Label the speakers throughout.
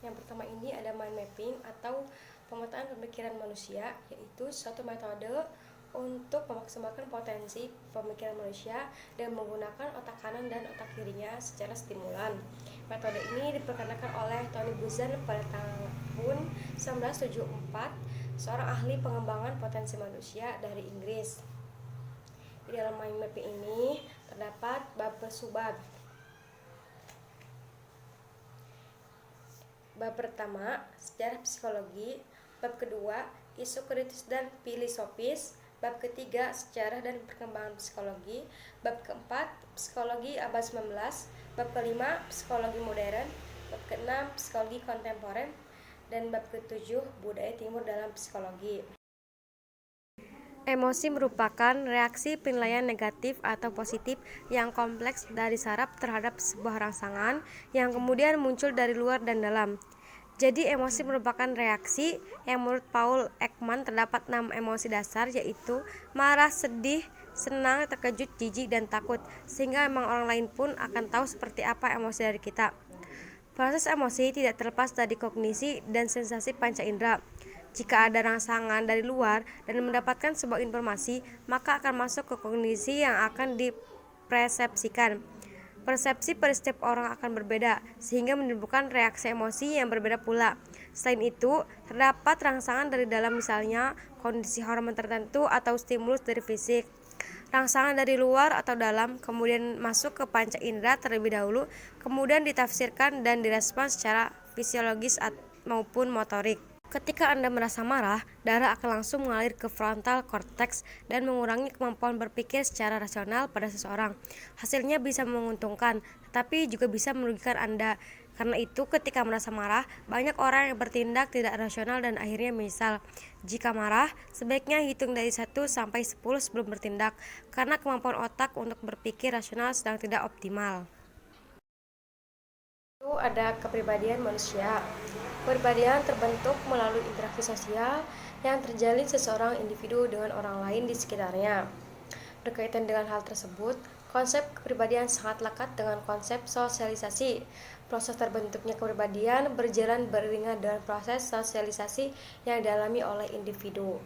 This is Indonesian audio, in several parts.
Speaker 1: Yang pertama ini ada mind mapping atau pemetaan pemikiran manusia, yaitu suatu metode untuk memaksimalkan potensi pemikiran manusia dengan menggunakan otak kanan dan otak kirinya secara stimulan. Metode ini diperkenalkan oleh Tony Buzan pada tahun 1974, seorang ahli pengembangan potensi manusia dari Inggris. Di dalam mind mapping ini terdapat bab per subbab. Bab pertama, sejarah psikologi. Bab kedua, isu kritis dan filosofis. Bab ketiga, sejarah dan perkembangan psikologi. Bab keempat, psikologi abad 19. Bab kelima, psikologi modern. Bab keenam, psikologi kontemporer. Dan bab ketujuh, budaya timur dalam psikologi. Emosi merupakan reaksi penilaian negatif atau positif yang kompleks dari saraf terhadap sebuah rangsangan yang kemudian muncul dari luar dan dalam. Jadi emosi merupakan reaksi yang menurut Paul Ekman terdapat 6 emosi dasar, yaitu marah, sedih, senang, terkejut, jijik, dan takut, sehingga memang orang lain pun akan tahu seperti apa emosi dari kita. Proses emosi tidak terlepas dari kognisi dan sensasi panca indera. Jika ada rangsangan dari luar dan mendapatkan sebuah informasi, maka akan masuk ke kognisi yang akan dipersepsikan. Persepsi pada setiap orang akan berbeda, sehingga menimbulkan reaksi emosi yang berbeda pula. Selain itu, terdapat rangsangan dari dalam, misalnya kondisi hormon tertentu atau stimulus dari fisik. Rangsangan dari luar atau dalam kemudian masuk ke panca indera terlebih dahulu, kemudian ditafsirkan dan direspons secara fisiologis maupun motorik. Ketika Anda merasa marah, darah akan langsung mengalir ke frontal cortex dan mengurangi kemampuan berpikir secara rasional pada seseorang. Hasilnya bisa menguntungkan, tetapi juga bisa merugikan Anda. Karena itu, ketika merasa marah, banyak orang yang bertindak tidak rasional dan akhirnya menyesal. Jika marah, sebaiknya hitung dari 1 sampai 10 sebelum bertindak, karena kemampuan otak untuk berpikir rasional sedang tidak optimal. Itu ada kepribadian manusia. Kepribadian terbentuk melalui interaksi sosial yang terjalin seseorang individu dengan orang lain di sekitarnya. Berkaitan dengan hal tersebut, konsep kepribadian sangat lekat dengan konsep sosialisasi. Proses terbentuknya kepribadian berjalan beriringan dengan proses sosialisasi yang dialami oleh individu.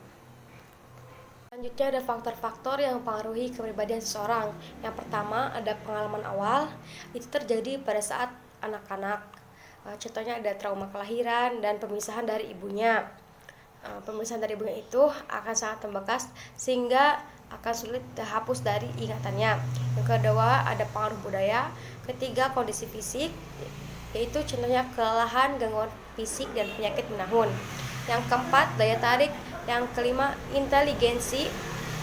Speaker 1: Selanjutnya ada faktor-faktor yang mempengaruhi kepribadian seseorang. Yang pertama ada pengalaman awal, itu terjadi pada saat anak-anak. Contohnya ada trauma kelahiran dan pemisahan dari ibunya. Pemisahan dari ibunya itu akan sangat membekas sehingga akan sulit dihapus dari ingatannya. Yang kedua ada pengaruh budaya. Ketiga kondisi fisik, yaitu contohnya kelelahan, gangguan fisik, dan penyakit menahun. Yang keempat daya tarik. Yang kelima inteligensi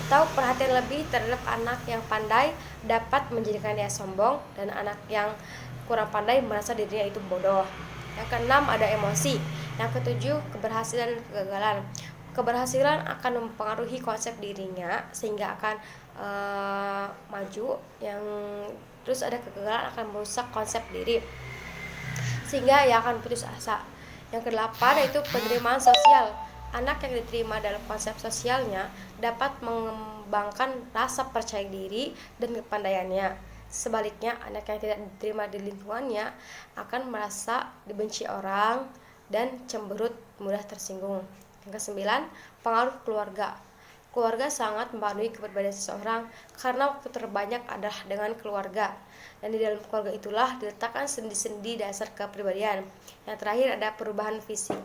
Speaker 1: atau perhatian lebih terhadap anak yang pandai dapat menjadikan dia sombong, dan anak yang kurang pandai merasa dirinya itu bodoh. Yang keenam ada emosi. Yang ketujuh keberhasilan dan kegagalan. Keberhasilan akan mempengaruhi konsep dirinya sehingga akan maju. Yang terus ada kegagalan akan merusak konsep diri sehingga ia akan putus asa. Yang kedelapan yaitu penerimaan sosial. Anak yang diterima dalam konsep sosialnya dapat mengembangkan rasa percaya diri dan kepandaiannya. Sebaliknya, anak yang tidak diterima di lingkungannya akan merasa dibenci orang dan cemberut, mudah tersinggung. Yang kesembilan, pengaruh keluarga. Keluarga sangat mempengaruhi kepribadian seseorang karena waktu terbanyak adalah dengan keluarga. Dan di dalam keluarga itulah diletakkan sendi-sendi dasar kepribadian. Yang terakhir ada perubahan fisik.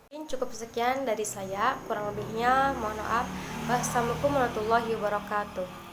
Speaker 1: Cukup sekian dari saya, kurang lebihnya mohon maaf. Wassalamualaikum warahmatullahi wabarakatuh.